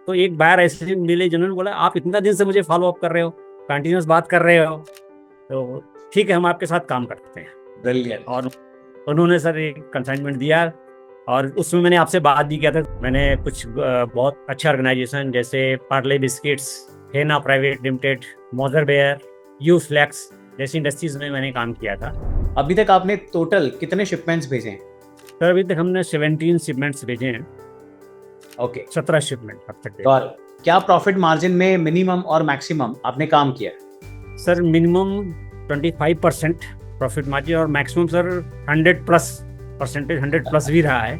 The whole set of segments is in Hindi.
तो एक बार ऐसे मिले जिन्होंने बोला आप इतना दिन से मुझे फॉलो अप कर रहे हो, कंटिन्यूस बात कर रहे हो, तो ठीक है हम आपके साथ काम करते हैं। ब्रिलियंट। और उन्होंने सर एक कंसाइनमेंट दिया और उसमें मैंने आपसे बात भी किया था। मैंने कुछ बहुत अच्छे ऑर्गेनाइजेशन जैसे Parle biscuits, Hena private limited, Moser Baer, UFlex जैसी इंडस्ट्रीज में मैंने काम किया था। अभी तक आपने टोटल कितने शिपमेंट्स भेजे हैं? सर अभी तक हमने 17 शिपमेंट्स भेजे हैं। ओके। 17 शिपमेंट अब तक तो क्या प्रॉफिट मार्जिन में मिनिमम और मैक्सिमम आपने काम किया है? सर मिनिमम 25% प्रॉफिट मार्जिन और मैक्सिमम सर 100+%, 100+ भी रहा है।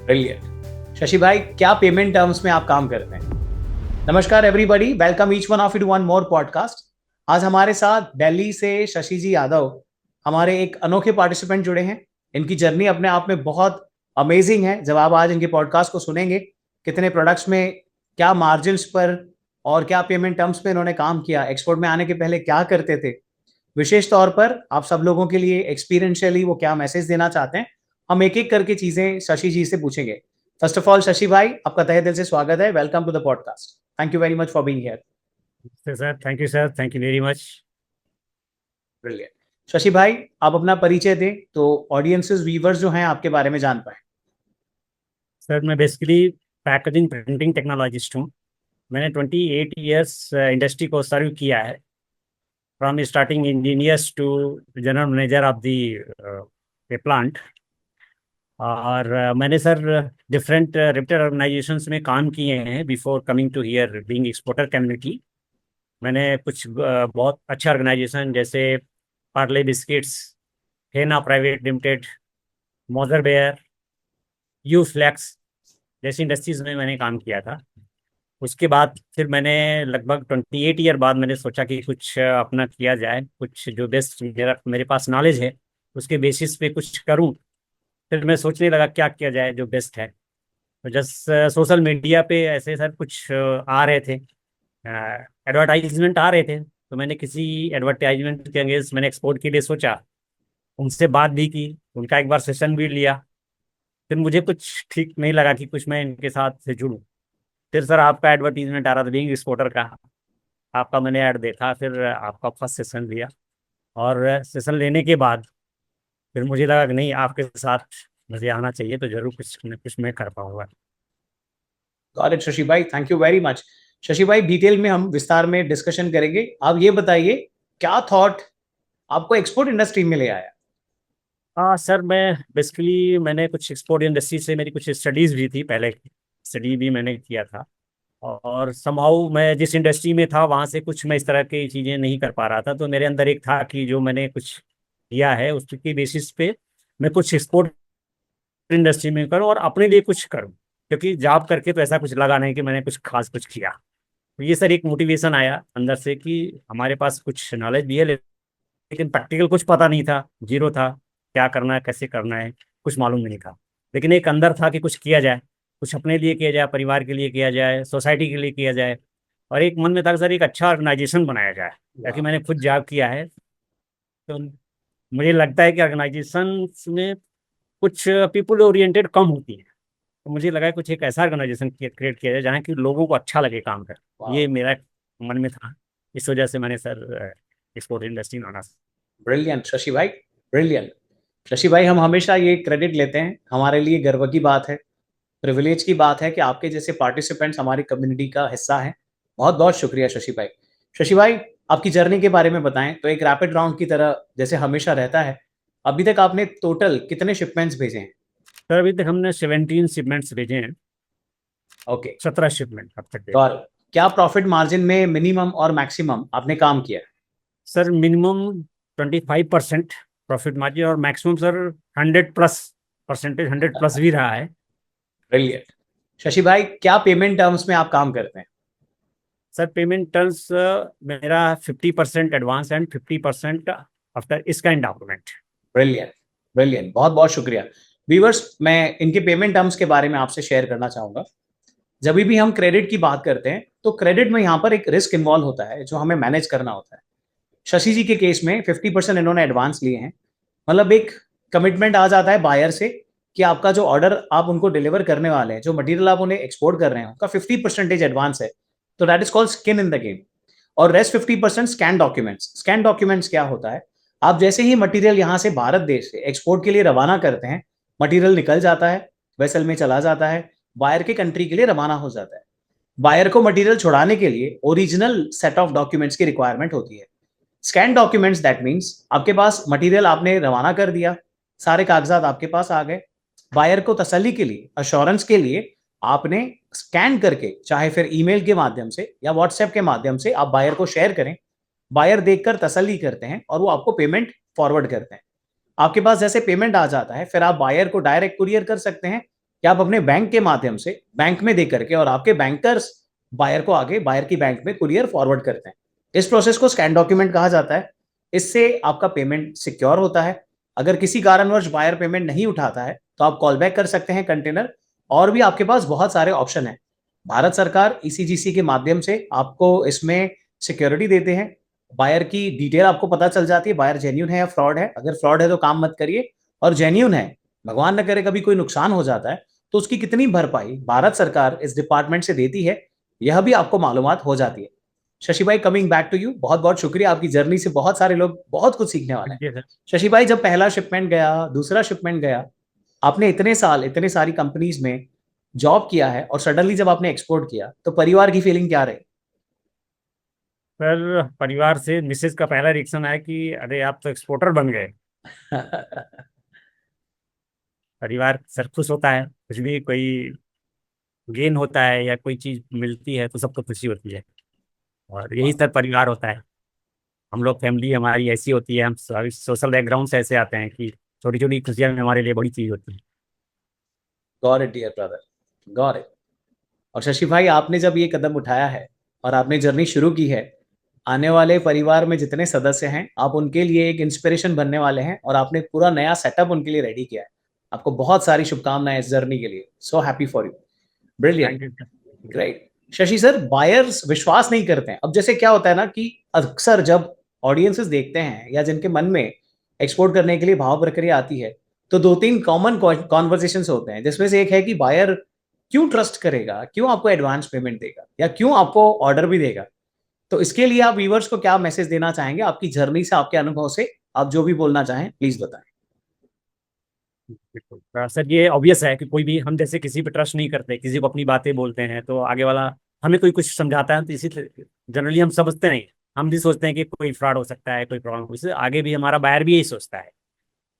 ब्रिलियंट। शशि भाई, क्या पेमेंट टर्म्स में आप काम करते हैं? नमस्कार everybody, welcome each one of you to one more podcast. आज हमारे साथ दिल्ली से शशि जी यादव, हमारे एक अनोखे पार्टिसिपेंट जुड़े हैं। इनकी जर्नी अपने आप में बहुत अमेजिंग है। जब आप आज इनके पॉडकास्ट को सुनेंगे, कितने प्रोडक्ट्स में क्या मार्जिन्स पर और क्या पेमेंट टर्म्स में इन्होंने काम किया, एक्सपोर्ट में आने के पहले क्या करते थे, विशेष तौर पर आप सब लोगों के लिए एक्सपीरियंशियली वो क्या मैसेज देना चाहते हैं, हम एक एक करके चीजें शशि जी से पूछेंगे। फर्स्ट ऑफ ऑल शशि भाई, आपका तहे दिल से स्वागत है। Welcome to the podcast. Thank you very much for being here. Sir thank you sir, thank you very much. Brilliant. Shashi भाई, आप अपना परिचय दें तो ऑडियंसेस, व्यूवर्स जो हैं आपके बारे में जान पाए। सर मैं बेसिकली पैकेजिंग प्रिंटिंग टेक्नोलॉजिस्ट हूँ। मैंने 28 ईयर्स इंडस्ट्री को सर्व किया है, from starting engineers to general manager of the plant. और मैंने सर डिफरेंट रेप्यूटेड ऑर्गेनाइजेशंस में काम किए हैं before coming to here being exporter community. मैंने कुछ बहुत अच्छे ऑर्गेनाइजेशन जैसे Parle biscuits, Hena private limited, Moser Baer, UFlex जैसी इंडस्ट्रीज में मैंने काम किया था। उसके बाद फिर मैंने लगभग 28 ईयर बाद मैंने सोचा कि कुछ अपना किया जाए, कुछ जो बेस्ट मेरे पास नॉलेज है उसके बेसिस पे कुछ करूं। फिर मैं सोचने लगा क्या किया जाए जो बेस्ट है। तो जस्ट सोशल मीडिया पे ऐसे सर कुछ आ रहे थे, एडवर्टाइजमेंट आ रहे थे, तो मैंने किसी एडवर्टाइजमेंट के अगेंस्ट मैंने एक्सपोर्ट के लिए सोचा। उनसे बात भी की, उनका एक बार सेशन भी लिया। फिर मुझे कुछ ठीक नहीं लगा कि कुछ मैं इनके साथ से जुड़ूं। फिर सर आपका एडवर्टीजमेंट आ रहा था बीइंग एक्सपोर्टर का, आपका मैंने ऐड देखा, फिर आपका फर्स्ट सेशन लिया। और सेशन लेने के बाद फिर मुझे लगा कि नहीं, आपके साथ मुझे आना चाहिए तो जरूर कुछ न कुछ मैं कर पाऊंगा। गॉट इट शशि भाई, thank you very much. Shashi भाई, डिटेल में हम विस्तार में डिस्कशन करेंगे। आप ये बताइए, क्या थॉट आपको एक्सपोर्ट इंडस्ट्री में ले आया? हाँ सर, मैं बेसिकली मैंने कुछ एक्सपोर्ट इंडस्ट्री से मेरी कुछ स्टडीज़ भी थी, पहले स्टडी भी मैंने किया था। और समहाउ मैं जिस इंडस्ट्री में था वहाँ से कुछ मैं इस तरह की चीज़ें नहीं कर पा रहा था, तो मेरे अंदर एक था कि जो मैंने कुछ किया है उसकी बेसिस पे मैं कुछ एक्सपोर्ट इंडस्ट्री में करूँ और अपने लिए कुछ करूँ। क्योंकि जॉब करके तो ऐसा कुछ लगा नहीं कि मैंने कुछ खास कुछ किया। तो ये सर एक मोटिवेशन आया अंदर से कि हमारे पास कुछ नॉलेज भी है लेकिन प्रैक्टिकल कुछ पता नहीं था, जीरो था। क्या करना है, कैसे करना है, कुछ मालूम नहीं था। लेकिन एक अंदर था कि कुछ किया जाए, कुछ अपने लिए किया जाए, परिवार के लिए किया जाए, सोसाइटी के लिए किया जाए। और एक मन में था कि सर एक अच्छा ऑर्गेनाइजेशन बनाया जाए, ताकि मैंने खुद जॉब किया है। तो मुझे लगता है कि ऑर्गेनाइजेशन में कुछ पीपल ओरिएंटेड कम होती है। तो मुझे लगा कुछ एक ऐसा ऑर्गेनाइजेशन क्रिएट किया जाए जहाँ की लोगों को अच्छा लगे काम कर। ये मेरा मन में था। इस वजह से मैंने सर एक्सपोर्ट इंडस्ट्री में आना। ब्रिलियंट शशि भाई, ब्रिलियंट। शशि भाई, हम हमेशा ये क्रेडिट लेते हैं, हमारे लिए गर्व की बात है, प्रिविलेज की बात है कि आपके जैसे पार्टिसिपेंट्स हमारी कम्युनिटी का हिस्सा हैं। बहुत बहुत शुक्रिया शशि भाई। शशि भाई, आपकी जर्नी के बारे में बताएं तो एक रैपिड राउंड की तरह जैसे हमेशा रहता है। अभी तक आपने टोटल कितने शिपमेंट्स भेजे हैं? सर अभी तक हमने 17 शिपमेंट्स भेजे हैं। ओके। 17 शिपमेंट अब तक। और क्या प्रॉफिट मार्जिन में मिनिमम और मैक्सिमम आपने काम किया? सर मिनिमम 25% प्रॉफिट मार्जिन और मैक्सिमम सर 100+%, 100+ भी रहा है। ब्रिलियंट। शशि भाई, क्या पेमेंट टर्म्स में आप काम करते हैं? सर पेमेंट टर्म्स मेरा 50% एडवांस एंड 50% आफ्टर इसका इन डॉक्यूमेंट। ब्रिलियंट, ब्रिलियंट, बहुत बहुत शुक्रिया। व्यूअर्स, मैं इनके पेमेंट टर्म्स के बारे में आपसे शेयर करना चाहूंगा। जब भी हम क्रेडिट की बात करते हैं तो क्रेडिट में यहाँ पर एक रिस्क इन्वॉल्व होता है जो हमें मैनेज करना होता है। शशि जी के केस में 50% इन्होंने एडवांस लिए हैं। मतलब एक कमिटमेंट आ जाता है बायर से कि आपका जो ऑर्डर आप उनको डिलीवर करने वाले हैं, जो मटेरियल आप उन्हें एक्सपोर्ट कर रहे हैं, उनका 50% एडवांस है, तो that is called skin in the game. और rest 50% scan documents. Scan documents क्या होता है? आप जैसे ही मटेरियल यहाँ से भारत देश से एक्सपोर्ट के लिए रवाना करते हैं, मटेरियल निकल जाता है, वेसल में चला जाता है, बायर के कंट्री के लिए रवाना हो जाता है। बायर को मटेरियल छुड़ाने के लिए ओरिजिनल सेट ऑफ डॉक्यूमेंट्स की रिक्वायरमेंट होती है। स्कैन डॉक्यूमेंट्स दैट मीन्स आपके पास मटेरियल आपने रवाना कर दिया, सारे कागजात आपके पास आ गए, बायर को तसल्ली के लिए, अश्योरेंस के लिए आपने स्कैन करके, चाहे फिर ईमेल के माध्यम से या व्हाट्सएप के माध्यम से आप बायर को शेयर करें, बायर देखकर तसल्ली करते हैं और वो आपको पेमेंट फॉरवर्ड करते हैं। आपके पास जैसे पेमेंट आ जाता है, फिर आप बायर को डायरेक्ट कुरियर कर सकते हैं या आप अपने बैंक के माध्यम से बैंक में दे करके, और आपके बैंकर्स बायर को आगे बायर की बैंक में कुरियर फॉरवर्ड करते हैं। इस प्रोसेस को स्कैन डॉक्यूमेंट कहा जाता है। इससे आपका पेमेंट सिक्योर होता है। अगर किसी कारणवश बायर पेमेंट नहीं उठाता है तो आप कॉल बैक कर सकते हैं कंटेनर, और भी आपके पास बहुत सारे ऑप्शन हैं। भारत सरकार ईसीजीसी के माध्यम से आपको इसमें सिक्योरिटी देते हैं। बायर की डिटेल आपको पता चल जाती है, बायर जेन्यून है या फ्रॉड है। अगर फ्रॉड है तो काम मत करिए, और जेन्यून है, भगवान न करे कभी कोई नुकसान हो जाता है तो उसकी कितनी भरपाई भारत सरकार इस डिपार्टमेंट से देती है, यह भी आपको मालूमात हो जाती है। शशि भाई, कमिंग बैक टू यू, बहुत बहुत शुक्रिया। आपकी जर्नी से बहुत सारे लोग बहुत कुछ सीखने वाले हैं। जी सर। शशि भाई, जब पहला शिपमेंट गया, दूसरा शिपमेंट गया, आपने इतने साल इतने सारी कंपनीज में जॉब किया है, और सडनली जब आपने एक्सपोर्ट किया तो परिवार की फीलिंग क्या रही? सर परिवार से मिसेज का पहला रिएक्शन आया कि अरे आप तो एक्सपोर्टर बन गए। परिवार सर खुश होता है, कुछ भी कोई गेन होता है या कोई चीज मिलती है तो सबको खुशी होती है, और यही सर परिवार होता है। हम लोग फैमिली हमारी ऐसी होती है, हम सभी सोशल बैकग्राउंड से ऐसे आते हैं कि छोटी छोटी खुशियां भी हमारे लिए बड़ी चीज होती है। Got it dear brother, got it. और शशि भाई, आपने जब ये कदम उठाया है और आपने जर्नी शुरू की है, आने वाले परिवार में जितने सदस्य हैं, आप उनके लिए एक इंस्पिरेशन बनने वाले हैं, और आपने पूरा नया सेटअप उनके लिए रेडी किया है। आपको बहुत सारी शुभकामनाएं इस जर्नी के लिए। So happy for you, brilliant, thank you sir. Great. Shashi sir, buyers विश्वास नहीं करते हैं। अब जैसे क्या होता है ना कि अक्सर जब ऑडियंसेस देखते हैं या जिनके मन में एक्सपोर्ट करने के लिए भाव प्रक्रिया आती है, तो दो तीन कॉमन कॉन्वर्सेशंस होते हैं, जिसमें से एक है कि बायर क्यों ट्रस्ट करेगा, क्यों आपको एडवांस पेमेंट देगा, या क्यों आपको ऑर्डर भी देगा। तो इसके लिए आप व्यूवर्स को क्या मैसेज देना चाहेंगे आपकी जर्नी से, आपके अनुभव से? आप जो भी बोलना चाहें प्लीज बताएं। बिल्कुल सर, ये ऑब्वियस है कि कोई भी हम जैसे किसी पे ट्रस्ट नहीं करते, किसी को अपनी बातें बोलते हैं तो आगे वाला हमें कोई कुछ समझाता है तो इसी जनरली हम समझते नहीं, हम भी सोचते हैं कि कोई फ्रॉड हो सकता है, कोई प्रॉब्लम। इससे आगे भी हमारा बायर भी यही सोचता है।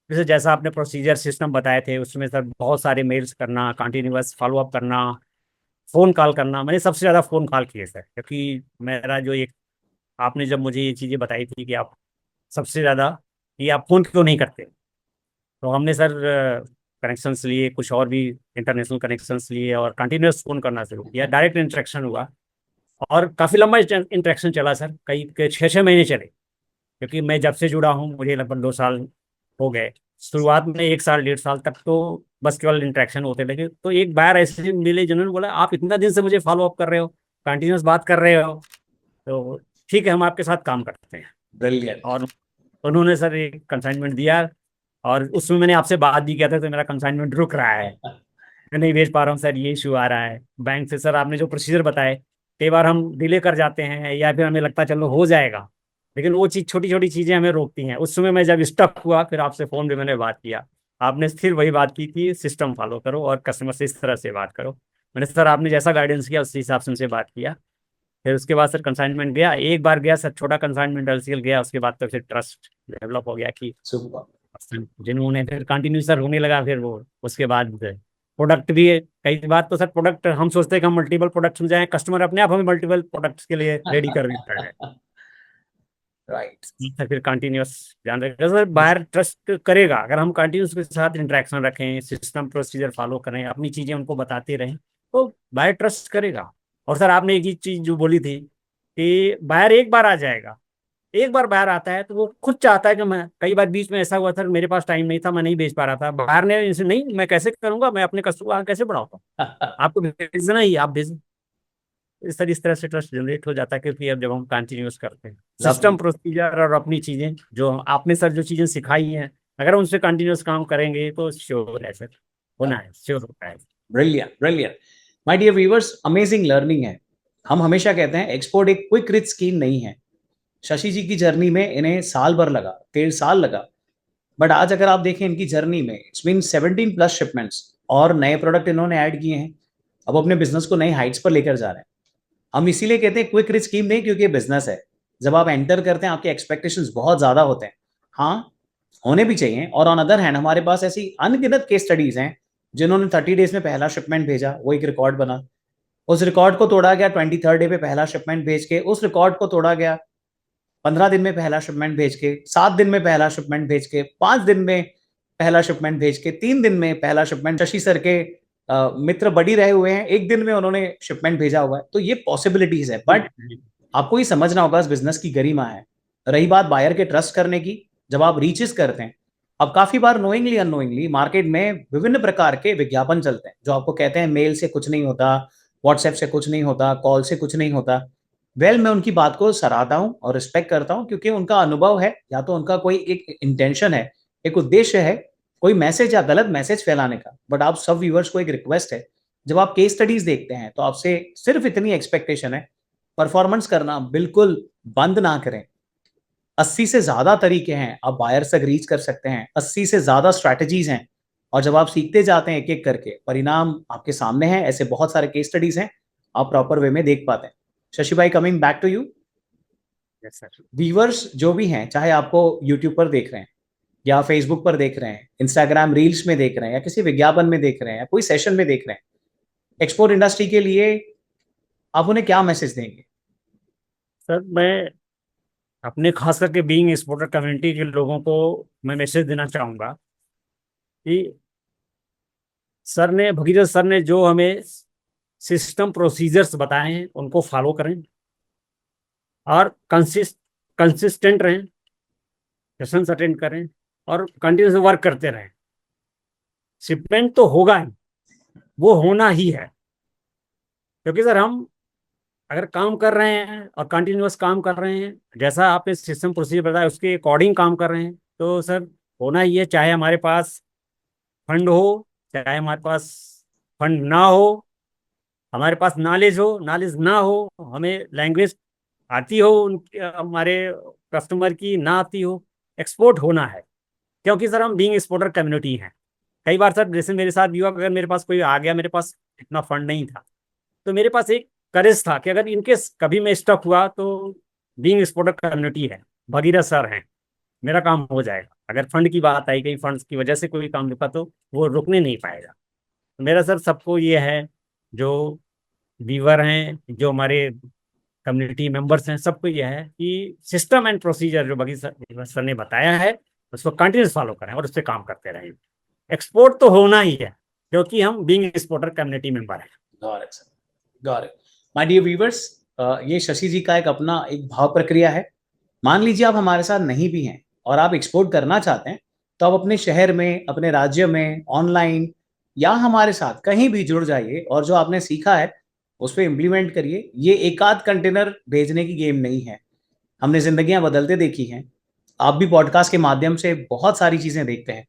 जैसे जैसा आपने प्रोसीजर सिस्टम बताए थे उसमें सर बहुत सारे मेल्स करना, कंटिन्यूअस फॉलो अप करना, फ़ोन कॉल करना। मैंने सबसे ज़्यादा फ़ोन कॉल किए सर, क्योंकि मेरा जो एक आपने जब मुझे ये चीज़ें बताई थी कि आप सबसे ज़्यादा कि आप फ़ोन क्यों नहीं करते, तो हमने सर कनेक्शंस लिए, कुछ और भी इंटरनेशनल कनेक्शंस लिए और कंटिन्यूअस फ़ोन करना शुरू किया। डायरेक्ट इंटरेक्शन हुआ और काफ़ी लंबा इंटरेक्शन चला सर, कई के 6-6 महीने चले। क्योंकि मैं जब से जुड़ा हूँ मुझे लगभग 2 साल हो गए। शुरुआत में 1 साल 1.5 साल तक तो बस केवल इंटरेक्शन होते लगे, तो एक बार ऐसे मिले जिन्होंने बोला आप इतना दिन से मुझे फॉलो अप कर रहे हो, कंटिन्यूस बात कर रहे हो, तो ठीक है हम आपके साथ काम करते हैं। ब्रिलियंट। और उन्होंने सर एक कंसाइनमेंट दिया, और उसमें मैंने आपसे बात भी किया था, तो मेरा कंसाइनमेंट रुक रहा है, मैं नहीं भेज पा रहा हूँ सर, ये इशू आ रहा है बैंक से। सर आपने जो प्रोसीजर बताए, कई बार हम डिले कर जाते हैं या फिर हमें लगता है चलो हो जाएगा, लेकिन वो चीज़ छोटी छोटी चीज़ें हमें रोकती हैं। उस समय मैं जब स्टक हुआ फिर आपसे फ़ोन पे मैंने बात किया, आपने फिर वही बात की कि सिस्टम फॉलो करो और कस्टमर से इस तरह से बात करो। मैंने सर आपने जैसा गाइडेंस किया उसी हिसाब से उनसे बात किया। फिर उसके बाद सर कंसाइनमेंट गया, एक बार गया सर, छोटा कंसाइनमेंट एलसीएल गया, उसके बाद तो फिर ट्रस्ट डेवलप हो गया कि सुपर। जिन्होंने फिर कंटिन्यू सर होने लगा। फिर वो उसके बाद प्रोडक्ट भी है, कई बार तो सर प्रोडक्ट हम सोचते हैं कि हम मल्टीपल प्रोडक्ट्स में जाएं, कस्टमर अपने आप हमें मल्टीपल प्रोडक्ट्स के लिए रेडी कर देता है। राइट। सर फिर कंटिन्यूस ध्यान रखेगा सर, बाहर ट्रस्ट करेगा अगर हम कंटिन्यूस के साथ इंटरेक्शन रखें, सिस्टम प्रोसीजर फॉलो करें, अपनी चीज़ें उनको बताते रहें, तो बायर ट्रस्ट करेगा। और सर आपने एक ही चीज़ जो बोली थी कि बायर एक बार आ जाएगा, एक बार बाहर आता है तो वो खुद चाहता है कि मैं, कई बार बीच में ऐसा हुआ था मेरे पास टाइम नहीं था, मैं नहीं भेज पा रहा था, बाहर ने इसे नहीं मैं कैसे करूंगा, मैं अपने कस्टमर को कैसे बढ़ाऊंगा, आपको भेजना ही आप भेज। इस तरह से ट्रस्ट जनरेट हो जाता है, क्योंकि अब जब हम कंटिन्यूस करते हैं सिस्टम प्रोसीजर और अपनी चीजें जो आपने सर जो चीजें सिखाई हैं, अगर उनसे कंटिन्यूस काम करेंगे तो श्योर है सर होना है, श्योर होता है। Brilliant brilliant. My dear viewers, amazing learning है। हम हमेशा कहते हैं एक्सपोर्ट एक क्विक रिच स्कीम नहीं है। शशि जी की जर्नी में इन्हें साल भर लगा, 1.5 साल लगा, बट आज अगर आप देखें इनकी जर्नी में इट्स बीन 17 प्लस शिपमेंट्स और नए प्रोडक्ट इन्होंने ऐड किए हैं। अब अपने बिजनेस को नई हाइट्स पर लेकर जा रहे हैं। हम इसीलिए कहते हैं क्विक रिच स्कीम नहीं, क्योंकि ये बिजनेस है। जब आप एंटर करते हैं आपके एक्सपेक्टेशंस बहुत ज्यादा होते हैं, हाँ होने भी चाहिए। और ऑन अदर हैंड हमारे पास ऐसी अनगिनत केस स्टडीज हैं जिन्होंने 30 डेज में पहला शिपमेंट भेजा, वो एक रिकॉर्ड बना। उस रिकॉर्ड को तोड़ा गया 23rd डे पे पहला शिपमेंट भेज के, उस रिकॉर्ड को तोड़ा गया 15 दिन में पहला शिपमेंट भेज के, 7 दिन में पहला शिपमेंट भेज के, 5 दिन में पहला शिपमेंट भेज के, 3 दिन में पहला शिपमेंट। शशि सर के मित्र बड़ी रहे हुए हैं, 1 दिन में उन्होंने शिपमेंट भेजा हुआ है। तो ये पॉसिबिलिटीज है, बट आपको ये समझना होगा इस बिजनेस की गरिमा है। रही बात बायर के ट्रस्ट करने की, जब आप रीचेस करते हैं, अब काफी बार नोइंगली अननोइंगली मार्केट में विभिन्न प्रकार के विज्ञापन चलते हैं जो आपको कहते हैं मेल से कुछ नहीं होता, व्हाट्सएप से कुछ नहीं होता, कॉल से कुछ नहीं होता। मैं उनकी बात को सराहता हूं और रिस्पेक्ट करता हूं, क्योंकि उनका अनुभव है, या तो उनका कोई एक इंटेंशन है, एक उद्देश्य है, कोई मैसेज या गलत मैसेज फैलाने का। बट आप सब व्यूअर्स को एक रिक्वेस्ट है, जब आप केस स्टडीज देखते हैं तो आपसे सिर्फ इतनी एक्सपेक्टेशन है, परफॉर्मेंस करना बिल्कुल बंद ना करें। 80 से ज्यादा तरीके हैं आप बायर तक रीच कर सकते हैं, 80 से ज्यादा स्ट्रैटेजीज हैं, और जब आप सीखते जाते हैं एक एक करके, परिणाम आपके सामने हैं। ऐसे बहुत सारे केस स्टडीज हैं, आप प्रॉपर वे में देख पाते हैं। शशि भाई, coming back to you, yes sir. Viewers जो भी हैं, चाहे आपको यूट्यूब पर देख रहे हैं या फेसबुक पर देख रहे हैं, इंस्टाग्राम रील्स में देख रहे हैं, या किसी विज्ञापन में देख रहे हैं, या कोई सेशन में देख रहे हैं, एक्सपोर्ट इंडस्ट्री के लिए आप उन्हें क्या मैसेज देंगे? सर मैं अपने खास करके बीइंग एक्सपोर्टर कम्युनिटी के लोगों को मैं मैसेज देना चाहूँगा कि भगीरथ सर ने जो हमें सिस्टम प्रोसीजर्स बताए हैं उनको फॉलो करें, और कंसिस्टेंट रहें, सेशंस अटेंड करें, और कंटिन्यूस वर्क करते रहें। शिपमेंट तो होगा ही, वो होना ही है, क्योंकि सर हम अगर काम कर रहे हैं और कंटिन्यूस काम कर रहे हैं, जैसा आपने सिस्टम प्रोसीजर बताया उसके अकॉर्डिंग काम कर रहे हैं, तो सर होना ही है। चाहे हमारे पास फंड हो, चाहे हमारे पास फंड ना हो, हमारे पास नॉलेज हो, नॉलेज ना हो, हमें लैंग्वेज आती हो हमारे कस्टमर की ना आती हो, एक्सपोर्ट होना है। क्योंकि सर हम बीइंग एक्सपोर्टर कम्युनिटी हैं। कई बार सर जैसे मेरे साथ भी हुआ, अगर मेरे पास कोई आ गया, मेरे पास इतना फंड नहीं था, तो मेरे पास एक करेज था कि अगर इनकेस कभी मैं स्टक हुआ तो बीइंग एक्सपोर्टर कम्युनिटी है, भगीरथ सर हैं, मेरा काम हो जाएगा। अगर फंड की बात आई, कहीं फंड्स की वजह से कोई काम रुका, तो वो रुकने नहीं पाएगा। मेरा सर सबको ये है, जो व्यूअर हैं, जो हमारे कम्युनिटी मेंबर्स हैं, सबको ये है कि सिस्टम एंड प्रोसीजर जो भगीरथ सर ने बताया है उसको कंटिन्यूस फॉलो करें और उस पर काम करते रहें। एक्सपोर्ट तो होना ही है, क्योंकि हम बीइंग एक्सपोर्टर कम्युनिटी मेंबर हैं। Got it sir, got it. My dear viewers, ये शशि जी का एक अपना एक भाव प्रक्रिया है। मान लीजिए आप हमारे साथ नहीं भी हैं और आप एक्सपोर्ट करना चाहते हैं, तो आप अपने शहर में, अपने राज्य में, ऑनलाइन या हमारे साथ कहीं भी जुड़ जाइए, और जो आपने सीखा है उस पर इम्प्लीमेंट करिए। ये एक आध कंटेनर भेजने की गेम नहीं है। हमने जिंदगियां बदलते देखी हैं। आप भी पॉडकास्ट के माध्यम से बहुत सारी चीजें देखते हैं,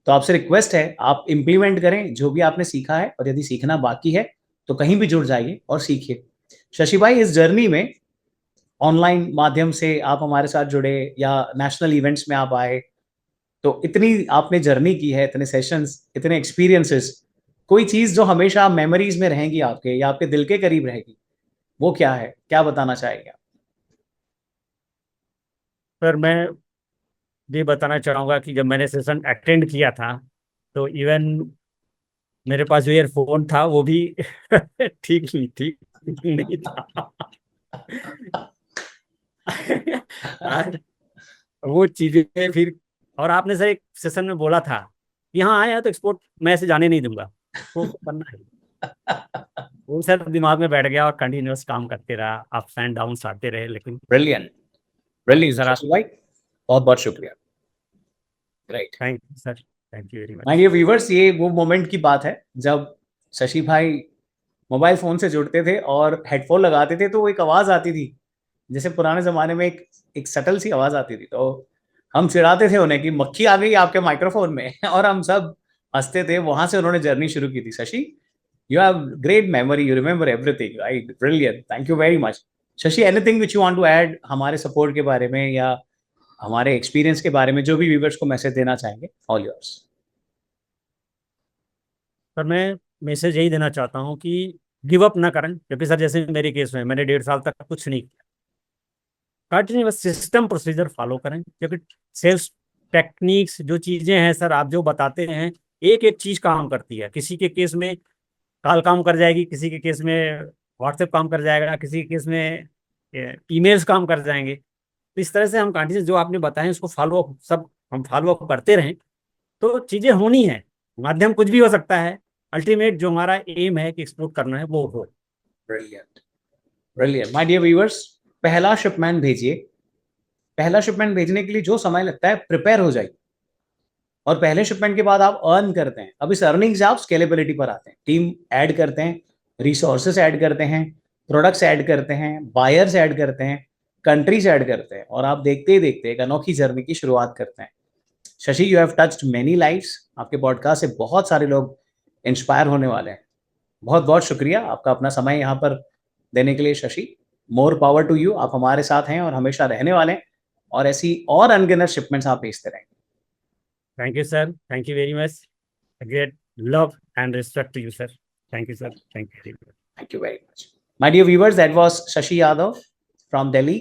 तो आपसे रिक्वेस्ट है आप इम्प्लीमेंट करें जो भी आपने सीखा है, और यदि सीखना बाकी है तो कहीं भी जुड़ जाइए और सीखिए। शशि भाई, इस जर्नी में ऑनलाइन माध्यम से आप हमारे साथ जुड़े या नेशनल इवेंट्स में आप आए, तो इतनी आपने जर्नी की है, इतने सेशंस, इतने एक्सपीरियंसेस, कोई चीज जो हमेशा मेमोरीज में रहेंगी आपके या आपके दिल के करीब रहेगी, वो क्या है? क्या बताना चाहेंगे आप? सर मैं ये बताना चाहूँगा कि जब मैंने सेशन अटेंड किया था, तो इवन मेरे पास जो ईयरफोन था वो भी ठीक नहीं था। और वो चीजें फिर, और आपने सर एक सेशन में बोला था कि हाँ आया तो एक्सपोर्ट मैं ऐसे जाने नहीं दूंगा, वो करना है। वो सर दिमाग में बैठ गया और कंटिन्यूस काम करते रहा, अप्स एंड डाउन्स आते रहे, लेकिन ब्रिलियंट, ब्रिलियंट सर। शशि भाई, बहुत बहुत शुक्रिया। Right. Thank you sir, thank you very my much. Dear viewers, ये वो मोमेंट की बात है जब शशि भाई मोबाइल फोन से जुड़ते थे और हेडफोन लगाते थे, तो वो एक आवाज आती थी, जैसे पुराने जमाने में एक सटल सी आवाज आती थी। तो हम चिढ़ाते थे उन्हें कि मक्खी आ गई आपके माइक्रोफोन में और हम सब हंसते थे, वहां से उन्होंने जर्नी शुरू की थी। Shashi, you have great memory, you remember everything, right? Brilliant, thank you very much. Shashi, anything which you want to add हमारे सपोर्ट के बारे में या हमारे एक्सपीरियंस के बारे में, जो भी व्यूवर्स को मैसेज देना चाहेंगे, ऑल योर्स। सर मैं मैसेज यही देना चाहता हूँ कि गिव अप ना करें, क्योंकि सर जैसे मेरे केस में मैंने 1.5 साल तक कुछ नहीं किया। कंटिन्यूस सिस्टम प्रोसीजर फॉलो करें, क्योंकि सेल्स टेक्निक्स जो चीज़ें हैं सर, आप जो बताते हैं एक एक चीज़ काम करती है। किसी के केस में कॉल काम कर जाएगी, किसी के केस में व्हाट्सएप काम कर जाएगा, किसी के केस में ईमेल्स काम कर जाएंगे। तो इस तरह से हम कंटिन्यूस जो आपने बताया उसको फॉलो अप, सब हम फॉलो अप करते रहें तो चीज़ें होनी है। माध्यम कुछ भी हो सकता है, अल्टीमेट जो हमारा एम है कि एक्सपोर्ट करना है वो हो। Brilliant, brilliant. My dear viewers, पहला शिपमेंट भेजिए। पहला शिपमेंट भेजने के लिए जो समय लगता है, प्रिपेयर हो जाइए, और पहले शिपमेंट के बाद आप अर्न करते हैं। अब इस अर्निंग से आप स्केलेबिलिटी पर आते हैं, टीम ऐड करते हैं, रिसोर्सेस ऐड करते हैं, प्रोडक्ट्स ऐड करते हैं, बायर्स ऐड करते हैं, कंट्रीज ऐड करते हैं, और आप देखते ही देखते एक अनोखी जर्नी की शुरुआत करते हैं। Shashi, you have touched many lives. आपके पॉडकास्ट से बहुत सारे लोग इंस्पायर होने वाले हैं। बहुत बहुत शुक्रिया आपका अपना समय यहाँ पर देने के लिए Shashi. More power to you. आप हमारे साथ हैं और हमेशा रहने वाले हैं, और ऐसी और अनगिनत शिपमेंट्स आप भेजते रहेंगे। Thank you sir, thank you very much. Great love and respect to you sir. Thank you sir, thank you. Thank you very much. My dear viewers, that was Shashi Yadav from Delhi.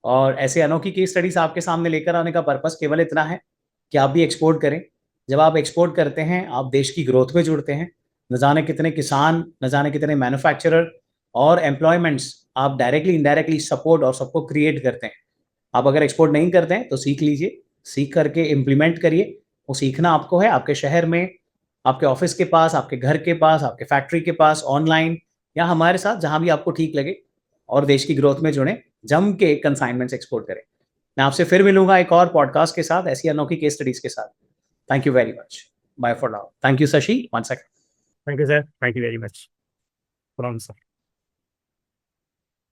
और ऐसे अनोखी केस स्टडीज आपके सामने लेकर आने का पर्पस केवल इतना है कि आप भी एक्सपोर्ट करें। जब आप एक्सपोर्ट करते हैं, आप देश की ग्रोथ में जुड़ते हैं। न जाने कितने किसान, न जाने कितने मैन्युफैक्चरर और एम्प्लॉयमेंट्स आप डायरेक्टली इनडायरेक्टली सपोर्ट और सबको क्रिएट करते हैं। आप अगर एक्सपोर्ट नहीं करते हैं तो सीख लीजिए, सीख करके इम्प्लीमेंट करिए। वो सीखना आपको है, आपके शहर में, आपके ऑफिस के पास, आपके घर के पास, आपके फैक्ट्री के पास, ऑनलाइन, या हमारे साथ जहां भी आपको ठीक लगे, और देश की ग्रोथ में जुड़े, जम के कंसाइनमेंट्स एक्सपोर्ट करें। मैं आपसे फिर मिलूंगा एक और पॉडकास्ट के साथ, ऐसी अनोखी केस स्टडीज के साथ। Thank you very much. Bye for now. Thank you Shashi, one second. Thank you sir, thank you very much. Problem sir.